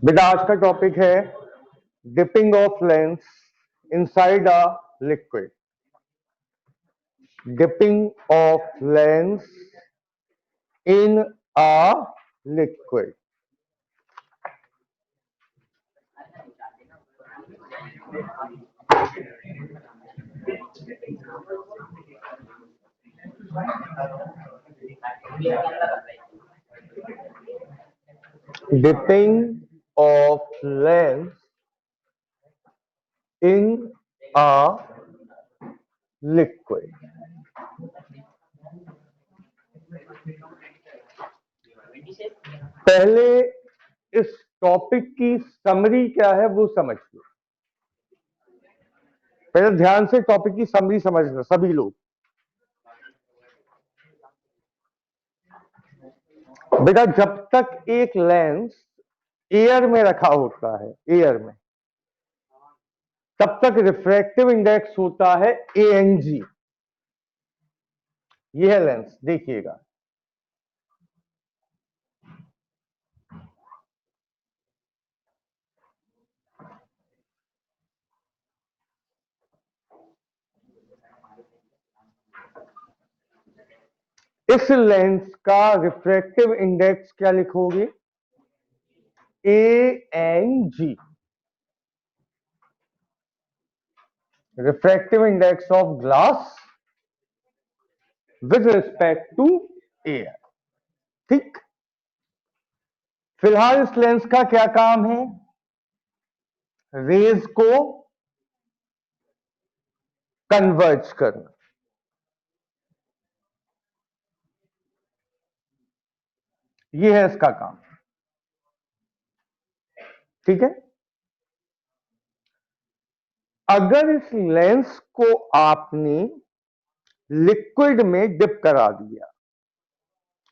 बेटा आज का टॉपिक है dipping of lens inside a liquid. Dipping of lens in a liquid. Dipping of lens in a liquid। पहले इस topic की समरी क्या है वो समझ लो। पहले ध्यान से टॉपिक की समरी समझना सभी लोग। बेटा जब तक एक लेंस एयर में रखा होता है, एयर में, तब तक रिफ्रैक्टिव इंडेक्स होता है ANG। यह है लेंस, देखिएगा। इस लेंस का रिफ्रैक्टिव इंडेक्स क्या लिखोगे? ANG, refractive index of glass with respect to air. ठीक। फिलहाल इस लेंस का क्या काम है? रेज को कन्वर्ज करना। यह है इसका काम। ठीक है। अगर इस लेंस को आपने लिक्विड में डिप करा दिया,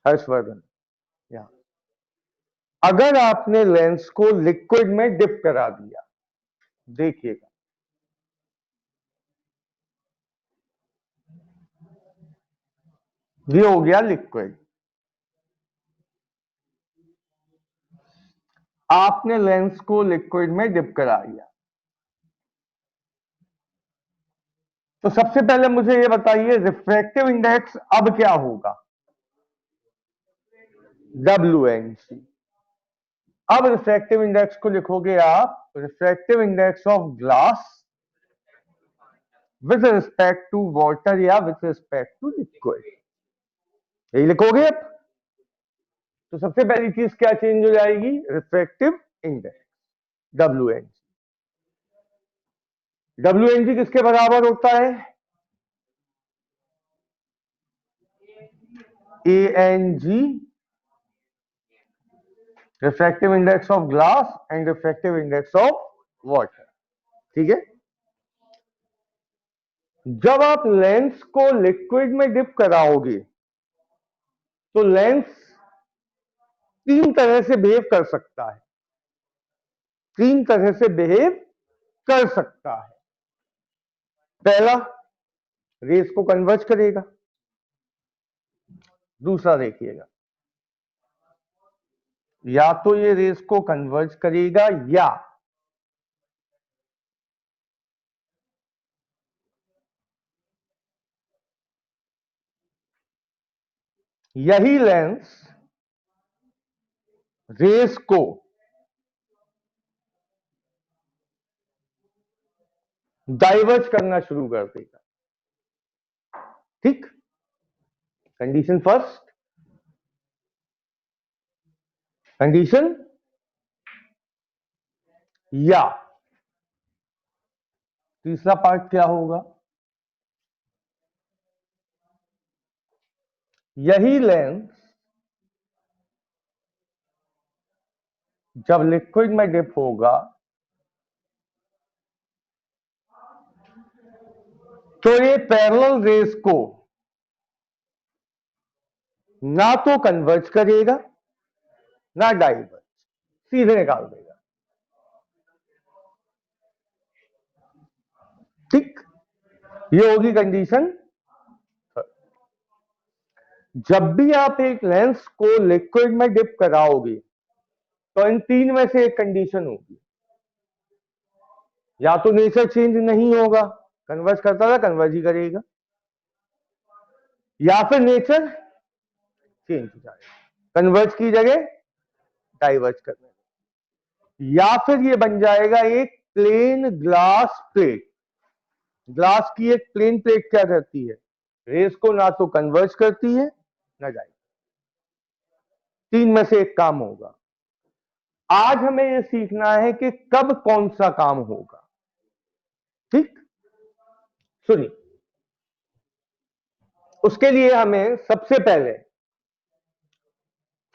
हर्षवर्धन, यहां अगर आपने लेंस को लिक्विड में डिप करा दिया, देखिएगा, ये हो गया लिक्विड। आपने लेंस को लिक्विड में डिप करा दिया, तो सबसे पहले मुझे ये बताइए रिफ्रैक्टिव इंडेक्स अब क्या होगा? WNC। अब रिफ्रैक्टिव इंडेक्स को लिखोगे आप refractive index of glass with respect to water या विद रिस्पेक्ट टू लिक्विड। यही लिखोगे अब। तो सबसे पहली चीज क्या चेंज हो जाएगी? Refractive index WNC। WNC किसके बराबर होता है? ANG, refractive index of glass and refractive index of water. ठीक है। जब आप लेंस को लिक्विड में डिप कराओगे तो लेंस तीन तरह से बिहेव कर सकता है। तीन तरह से बिहेव कर सकता है। पहला, रेस को कन्वर्ज करेगा। दूसरा देखिएगा, या तो ये रेस को कन्वर्ज करेगा या यही लेंस रेस को डाइवर्ज करना शुरू कर देगा। ठीक। Condition first. कंडीशन या तीसरा पार्ट क्या होगा? यही लेंस जब लिक्विड में डिप होगा तो ये पैरेलल रेस को ना तो कन्वर्ज करेगा ना डाइवर्ज, सीधे निकाल देगा। ठीक। ये होगी कंडीशन। जब भी आप एक लेंस को लिक्विड में डिप कराओगे तो इन तीन में से एक कंडीशन होगी, या तो नेचर चेंज नहीं होगा, कन्वर्ज करता था कन्वर्ज ही करेगा, या फिर नेचर चेंज हो जाएगा, कन्वर्ज की जगह डाइवर्ज करने, या फिर ये बन जाएगा एक प्लेन ग्लास प्लेट। ग्लास की एक प्लेन प्लेट क्या करती है, रेस को ना तो कन्वर्ज करती है ना डाइवर्ज, तीन में से एक काम होगा। आज हमें यह सीखना है कि कब कौन सा काम होगा। ठीक, सुनिए, उसके लिए हमें सबसे पहले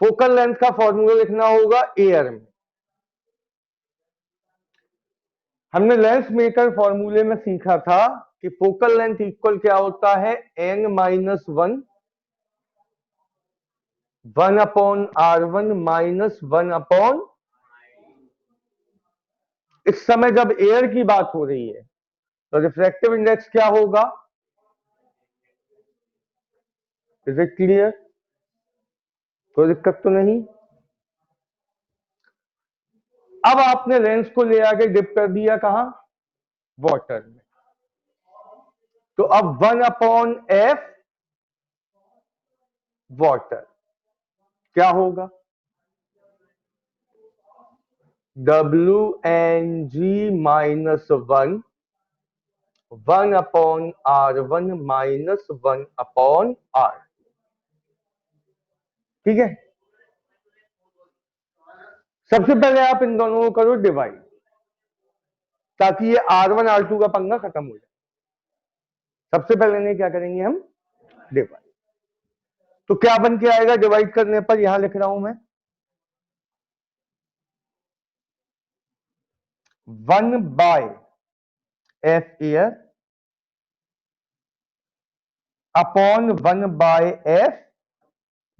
फोकल लेंथ का फॉर्मूला लिखना होगा एयर में। हमने लेंस मेकर फॉर्मूले में सीखा था कि फोकल लेंथ इक्वल क्या होता है, n-1 1/r1 -1/। इस समय जब एयर की बात हो रही है तो रिफ्रैक्टिव इंडेक्स क्या होगा, इज इट क्लियर, कोई दिक्कत तो नहीं। अब आपने लेंस को ले आके डिप कर दिया कहां, वाटर में, तो अब 1/f वाटर क्या होगा, WNG -1 1/r1 -1/r। ठीक है, सबसे पहले आप इन दोनों को करो डिवाइड, ताकि ये R1 R2 का पंगा खत्म हो जाए। सबसे पहले नहीं क्या करेंगे हम, डिवाइड। तो क्या बन के आएगा डिवाइड करने पर, यहां लिख रहा हूं मैं 1/f air upon 1/f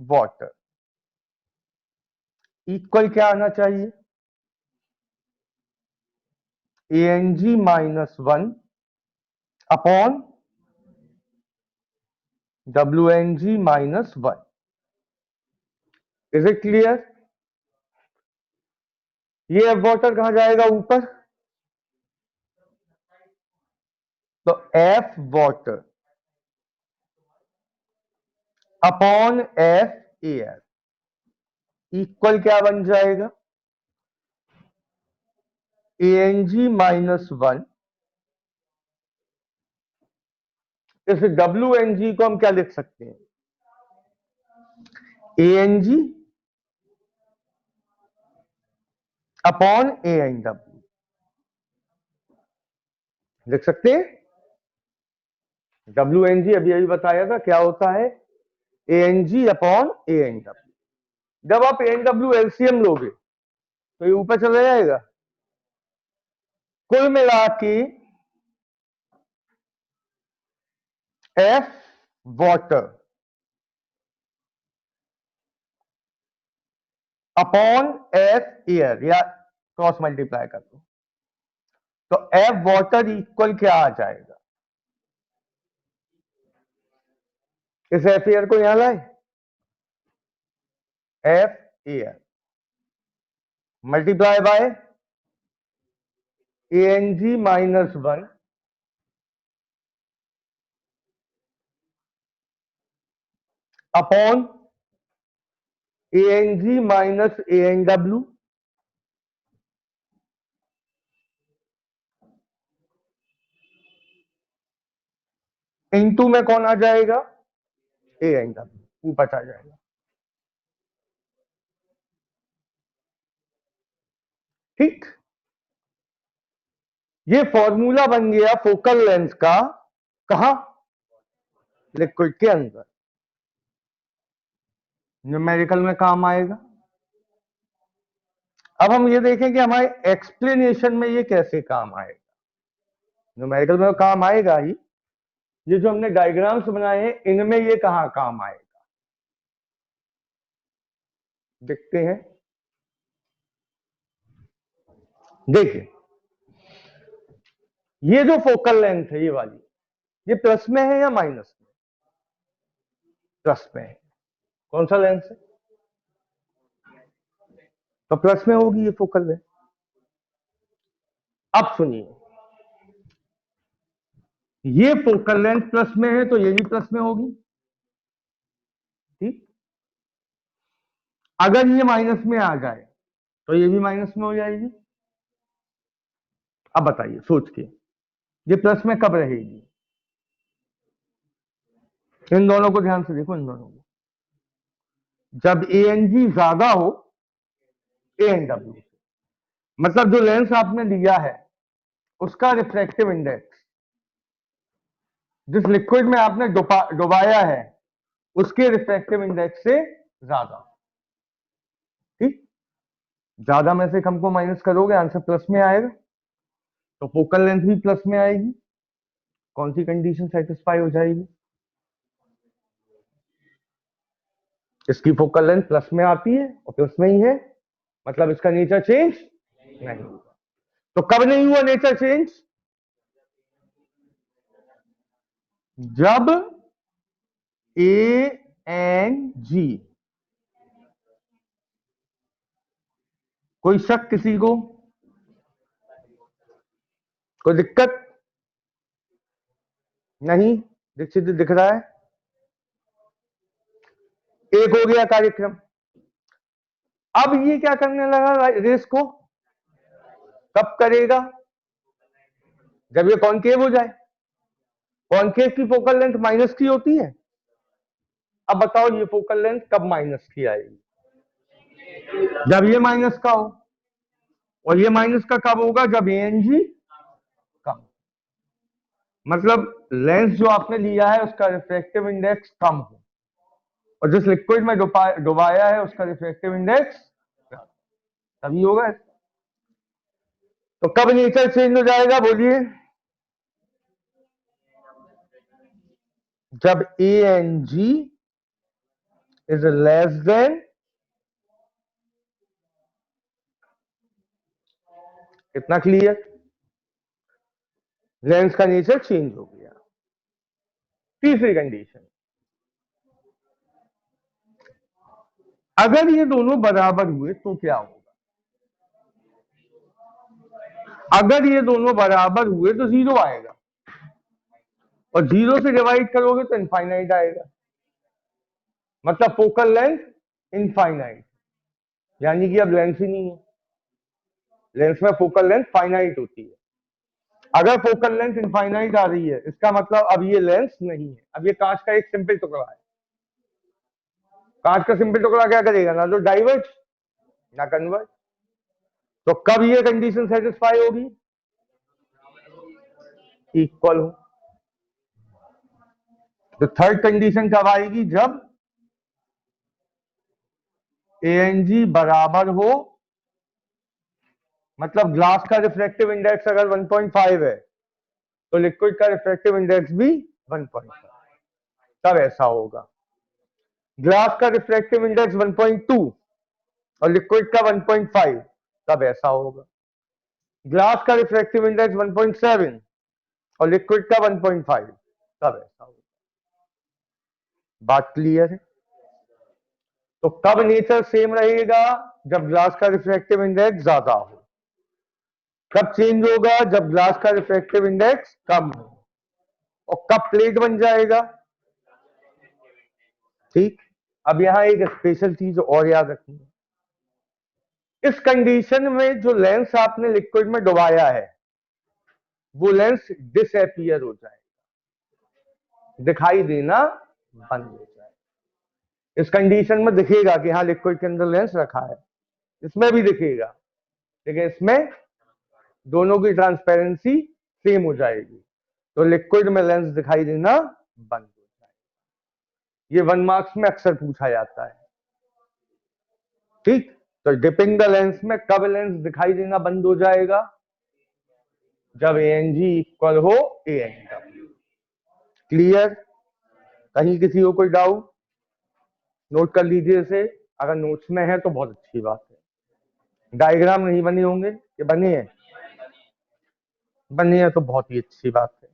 water equal क्या आना चाहिए, ANG -1 upon WNG -1। Is it clear. ये एफ वाटर कहां जाएगा, ऊपर, तो F water upon F air equal क्या बन जाएगा, ANG -1। इस WNG को हम क्या लिख सकते हैं, ANG अपॉन ANW लिख सकते हैं। WNG अभी अभी बताया था क्या होता है, ANG अपॉन ANW। जब आप ANW LCM लोगे तो ये ऊपर चला जाएगा। कुल मिला के F water upon F air, या क्रॉस मल्टीप्लाई कर दो, तो एफ वाटर इक्वल क्या आ जाएगा, इस एफ एयर को यहां लाए, F air multiply by ANG -1 upon ANG ANW into में कौन आ जाएगा, ANW ऊपर आ जाएगा। ठीक, ये फॉर्मूला बन गया फोकल लेंथ का, कहां, लिक्विड के अंदर, न्यूमेरिकल में काम आएगा। अब हम ये देखें कि हमारे एक्सप्लेनेशन में ये कैसे काम आएगा। न्यूमेरिकल में काम आएगा ही, ये जो हमने डायग्राम्स बनाए हैं इनमें ये कहां काम आएगा, देखते हैं। देखिए, ये जो फोकल लेंथ है ये वाली, ये प्लस में है या माइनस में, प्लस में है। कौन सा लेंस है, तो प्लस में होगी ये फोकल लेंथ। अब सुनिए, ये फोकल लेंथ प्लस में है तो ये भी प्लस में होगी, ठीक। अगर ये माइनस में आ जाए तो ये भी माइनस में हो जाएगी। अब बताइए सोच के, ये प्लस में कब रहेगी? इन दोनों को ध्यान से देखो, इन दोनों को, जब ए एन जी ज्यादा हो ए एन डब्ल्यू से, मतलब जो लेंस आपने लिया है उसका रिफ्रैक्टिव इंडेक्स जिस लिक्विड में आपने डुबाया है उसके रिफ्रैक्टिव इंडेक्स से ज्यादा, ठीक। ज्यादा में से कम को माइनस करोगे आंसर प्लस में आएगा, तो फोकल लेंथ भी प्लस में आएगी। कौन सी कंडीशन सेटिस्फाई हो जाएगी? इसकी फोकल लेंथ प्लस में आती है और प्लस में ही है, मतलब इसका नेचर चेंज नहीं हुआ। तो कब नहीं हुआ नेचर चेंज? जब ए एन जी, कोई शक किसी को? कोई दिक्कत नहीं? दीक्षित दिख रहा है? एक हो गया कार्यक्रम। अब ये क्या करने लगा रेस को? कब करेगा? जब ये कॉन्केव हो जाए। कॉन्केव की फोकल लेंथ माइनस की होती है। अब बताओ ये फोकल लेंथ कब माइनस की आएगी? जब ये माइनस का हो। और ये माइनस का कब होगा? जब ए एन जी कम, मतलब लेंस जो आपने लिया है उसका रिफ्रैक्टिव इंडेक्स कम हो और जिस लिक्विड में डुबाया है उसका रिफ्रैक्टिव इंडेक्स तभी होगा। तो कब नेचर चेंज हो जाएगा बोलिए? जब A N G is less than, इतना क्लियर? लेंस का नेचर चेंज हो गया। तीसरी कंडीशन, अगर ये दोनों बराबर हुए तो क्या होगा? अगर ये दोनों बराबर हुए तो जीरो आएगा और जीरो से डिवाइड करोगे तो इनफाइनाइट आएगा, मतलब फोकल लेंथ इनफाइनाइट, यानी कि अब लेंस ही नहीं है। लेंस में फोकल लेंथ फाइनाइट होती है। अगर फोकल लेंथ इनफाइनाइट आ रही है इसका मतलब अब ये लेंस नहीं है। अब ये कांच का एक सिंपल टुकड़ा है। कांच का सिंपल टुकड़ा क्या करेगा? ना तो डाइवर्ज ना कन्वर्ज। तो कब ये कंडीशन सेटिस्फाई होगी? इक्वल हो। तो थर्ड कंडीशन कब आएगी? जब ए एन जी बराबर हो, मतलब ग्लास का रिफ्रैक्टिव इंडेक्स अगर 1.5 है तो लिक्विड का रिफ्रैक्टिव इंडेक्स भी 1.5, तब ऐसा होगा। ग्लास का रिफ्रैक्टिव इंडेक्स 1.2 और लिक्विड का 1.5, तब ऐसा होगा। ग्लास का रिफ्रैक्टिव इंडेक्स 1.7 और लिक्विड का 1.5, तब ऐसा होगा। बात क्लियर है? तो कब नेचर सेम रहेगा? जब ग्लास का रिफ्रैक्टिव इंडेक्स ज्यादा हो। कब चेंज होगा? जब ग्लास का रिफ्रैक्टिव इंडेक्स कम हो। और कब प्लेट बन जाएगा? ठीक। अब यहां एक स्पेशल चीज और याद रखनी है, इस कंडीशन में जो लेंस आपने लिक्विड में डुबाया है वो लेंस डिसअपीयर हो जाएगा, दिखाई देना बंद हो जाएगा। इस कंडीशन में दिखेगा कि हाँ लिक्विड के अंदर लेंस रखा है, इसमें भी दिखेगा, लेकिन इसमें दोनों की ट्रांसपेरेंसी सेम हो जाएगी, तो लिक्विड में लेंस दिखाई देना बंद हो जाएगा। ये 1 मार्क्स में अक्सर पूछा जाता है, ठीक। तो डिपिंग द लेंस में कब लेंस दिखाई देना बंद हो जाएगा? जब ए एन जी इक्वल हो ए एन डब्ल्यू। क्लियर? कहीं किसी को कोई डाउट? नोट कर लीजिए इसे, अगर नोट्स में है तो बहुत अच्छी बात है। डायग्राम नहीं बने होंगे कि बने हैं? बने हैं तो बहुत ही अच्छी बात है।